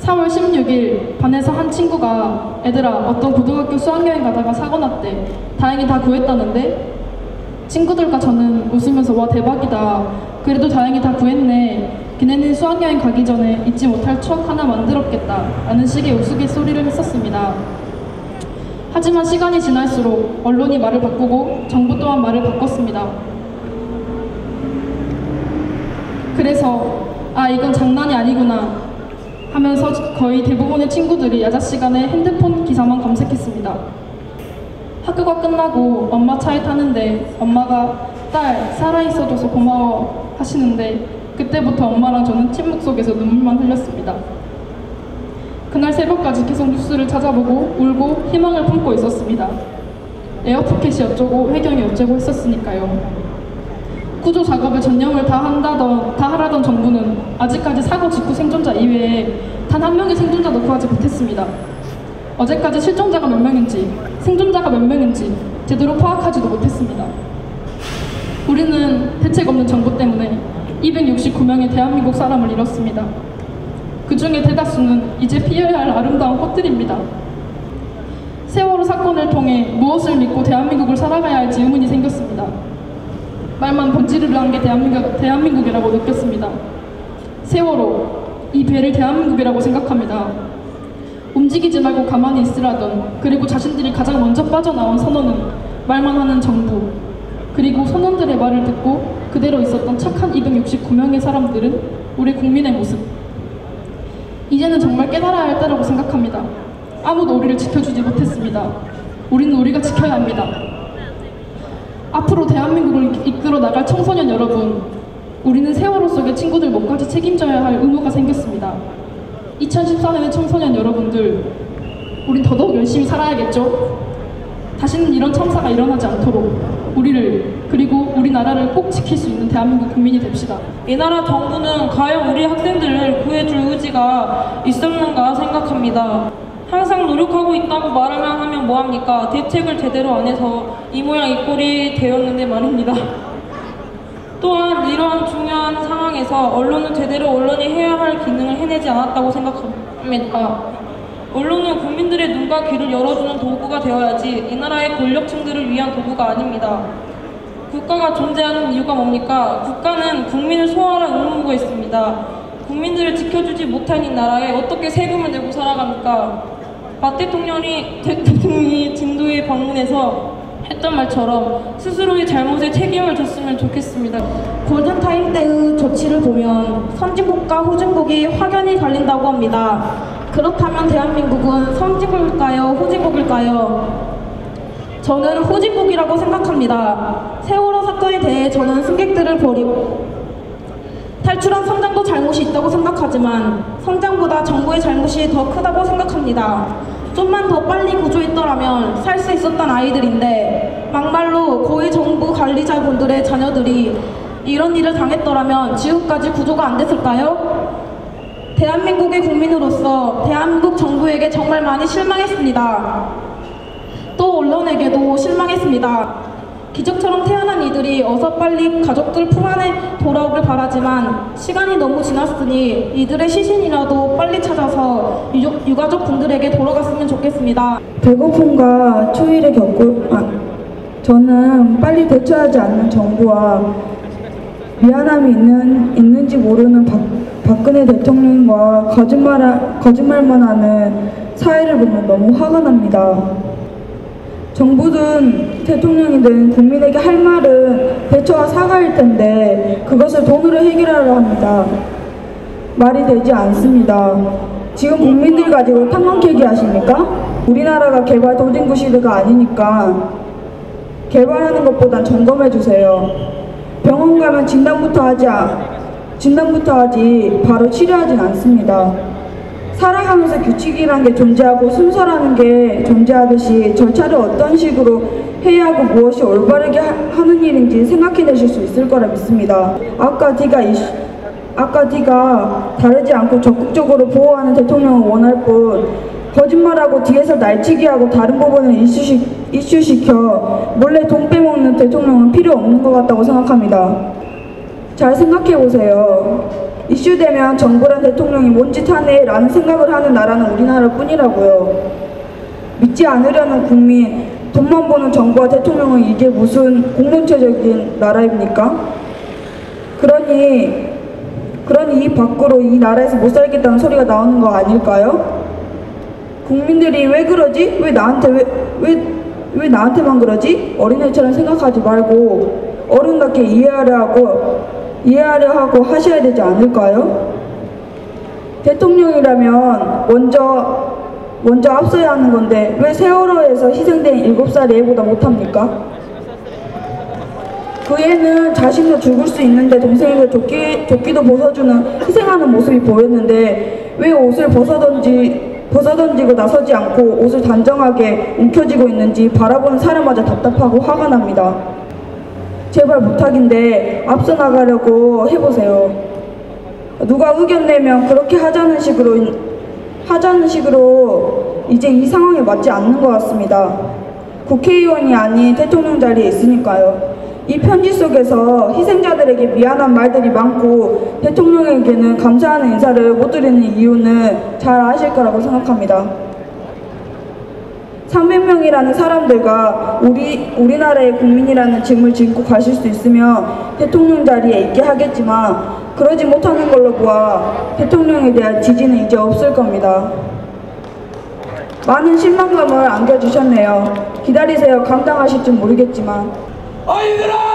4월 16일 반에서 한 친구가 애들아 어떤 고등학교 수학여행 가다가 사고 났대. 다행히 다 구했다는데? 친구들과 저는 웃으면서 와 대박이다. 그래도 다행히 다 구했네. 걔네는 수학여행 가기 전에 잊지 못할 추억 하나 만들었겠다 라는 식의 우스갯소리를 했었습니다. 하지만 시간이 지날수록 언론이 말을 바꾸고 정부 또한 말을 바꿨습니다. 그래서 아 이건 장난이 아니구나 하면서 거의 대부분의 친구들이 야자 시간에 핸드폰 기사만 검색했습니다. 학교가 끝나고 엄마 차에 타는데 엄마가 딸 살아있어줘서 고마워 하시는데 그때부터 엄마랑 저는 침묵 속에서 눈물만 흘렸습니다. 그날 새벽까지 계속 뉴스를 찾아보고 울고 희망을 품고 있었습니다. 에어포켓이 어쩌고 회경이 어쩌고 했었으니까요. 구조 작업을 전념을 다 하라던 정부는 아직까지 사고 직후 생존자 이외에 단 한 명의 생존자도 구하지 못했습니다. 어제까지 실종자가 몇 명인지 생존자가 몇 명인지 제대로 파악하지도 못했습니다. 우리는 대책 없는 정부 때문에 269명의 대한민국 사람을 잃었습니다. 그 중에 대다수는 이제 피어야 할 아름다운 꽃들입니다. 세월호 사건을 통해 무엇을 믿고 대한민국을 살아가야 할지 의문이 생겼습니다. 말만 번지르르 한 게 대한민국이라고 느꼈습니다. 세월호, 이 배를 대한민국이라고 생각합니다. 움직이지 말고 가만히 있으라던, 그리고 자신들이 가장 먼저 빠져나온 선원은 말만 하는 정부, 그리고 선원들의 말을 듣고 그대로 있었던 착한 269명의 사람들은 우리 국민의 모습. 이제는 정말 깨달아야 할 때라고 생각합니다. 아무도 우리를 지켜주지 못했습니다. 우리는 우리가 지켜야 합니다. 앞으로 대한민국을 이끌어 나갈 청소년 여러분, 우리는 세월호 속의 친구들 몫까지 책임져야 할 의무가 생겼습니다. 2014년의 청소년 여러분들, 우린 더더욱 열심히 살아야겠죠? 다시는 이런 참사가 일어나지 않도록 우리를, 그리고 우리나라를 꼭 지킬 수 있는 대한민국 국민이 됩시다. 이 나라 정부는 과연 우리 학생들을 구해줄 의지가 있었는가 생각합니다. 항상 노력하고 있다고 말을만 하면 뭐합니까? 대책을 제대로 안 해서 이 모양 이 꼴이 되었는데 말입니다. 또한 이러한 중요한 상황에서 언론은 제대로 언론이 해야 할 기능을 해내지 않았다고 생각합니다. 언론은 국민들의 눈과 귀를 열어주는 도구가 되어야지 이 나라의 권력층들을 위한 도구가 아닙니다. 국가가 존재하는 이유가 뭡니까? 국가는 국민을 소화하는 의무가 있습니다. 국민들을 지켜주지 못한 이 나라에 어떻게 세금을 내고 살아갑니까? 박 대통령이 진도에 방문해서 했던 말처럼 스스로의 잘못에 책임을 졌으면 좋겠습니다. 골든타임 때의 조치를 보면 선진국과 후진국이 확연히 갈린다고 합니다. 그렇다면 대한민국은 선진국일까요? 후진국일까요? 저는 후진국이라고 생각합니다. 세월호 사건에 대해 저는 승객들을 버리고 탈출한 선장도 잘못이 있다고 생각하지만 선장보다 정부의 잘못이 더 크다고 생각합니다. 좀만 더 빨리 구조했더라면 살 수 있었던 아이들인데 막말로 고위 정부 관리자분들의 자녀들이 이런 일을 당했더라면 지금까지 구조가 안 됐을까요? 대한민국의 국민으로서 대한민국 정부에게 정말 많이 실망했습니다. 또 언론에게도 실망했습니다. 기적처럼 태어난 이들이 어서 빨리 가족들 품 안에 돌아오길 바라지만 시간이 너무 지났으니 이들의 시신이라도 빨리 찾아서 유가족 분들에게 돌아갔으면 좋겠습니다. 배고픔과 추위를 저는 빨리 대처하지 않는 정부와 미안함이 있는지 모르는 박근혜 대통령과 거짓말만 하는 사회를 보면 너무 화가 납니다. 정부든 대통령이든 국민에게 할 말은 대처와 사과일 텐데 그것을 돈으로 해결하려 합니다. 말이 되지 않습니다. 지금 국민들 가지고 탄광 캐기 하십니까? 우리나라가 개발 도진구 시대가 아니니까 개발하는 것보단 점검해 주세요. 병원 가면 진단부터 하지 바로 치료하진 않습니다. 살아가면서 규칙이란 게 존재하고 순서라는 게 존재하듯이 절차를 어떤 식으로 해야 하고 무엇이 올바르게 하는 일인지 생각해내실 수 있을 거라 믿습니다. 아까 D가 다르지 않고 적극적으로 보호하는 대통령을 원할 뿐 거짓말하고 뒤에서 날치기하고 다른 부분을 이슈시켜 몰래 돈 빼먹는 대통령은 필요 없는 것 같다고 생각합니다. 잘 생각해보세요. 이슈되면 정부랑 대통령이 뭔 짓 하네 라는 생각을 하는 나라는 우리나라뿐이라고요. 믿지 않으려는 국민, 돈만 버는 정부와 대통령은 이게 무슨 공동체적인 나라입니까? 그러니 이 밖으로 이 나라에서 못 살겠다는 소리가 나오는 거 아닐까요? 국민들이 왜 그러지? 왜 나한테만 그러지? 어린애처럼 생각하지 말고 어른답게 이해하려 하고 하셔야 되지 않을까요? 대통령이라면 먼저 앞서야 하는 건데 왜 세월호에서 희생된 7살 애보다 못합니까? 그 애는 자신도 죽을 수 있는데 동생에게 조끼도 벗어주는 희생하는 모습이 보였는데 왜 옷을 벗어던지고 나서지 않고 옷을 단정하게 움켜쥐고 있는지 바라보는 사람마저 답답하고 화가 납니다. 제발 부탁인데 앞서 나가려고 해보세요. 누가 의견 내면 그렇게 하자는 식으로 이제 이 상황에 맞지 않는 것 같습니다. 국회의원이 아닌 대통령 자리에 있으니까요. 이 편지 속에서 희생자들에게 미안한 말들이 많고 대통령에게는 감사하는 인사를 못 드리는 이유는 잘 아실 거라고 생각합니다. 300명이라는 사람들과 우리나라의 국민이라는 짐을 짓고 가실 수 있으면 대통령 자리에 있게 하겠지만 그러지 못하는 걸로 보아 대통령에 대한 지지는 이제 없을 겁니다. 많은 실망감을 안겨주셨네요. 기다리세요. 감당하실 줄 모르겠지만. 아이들아!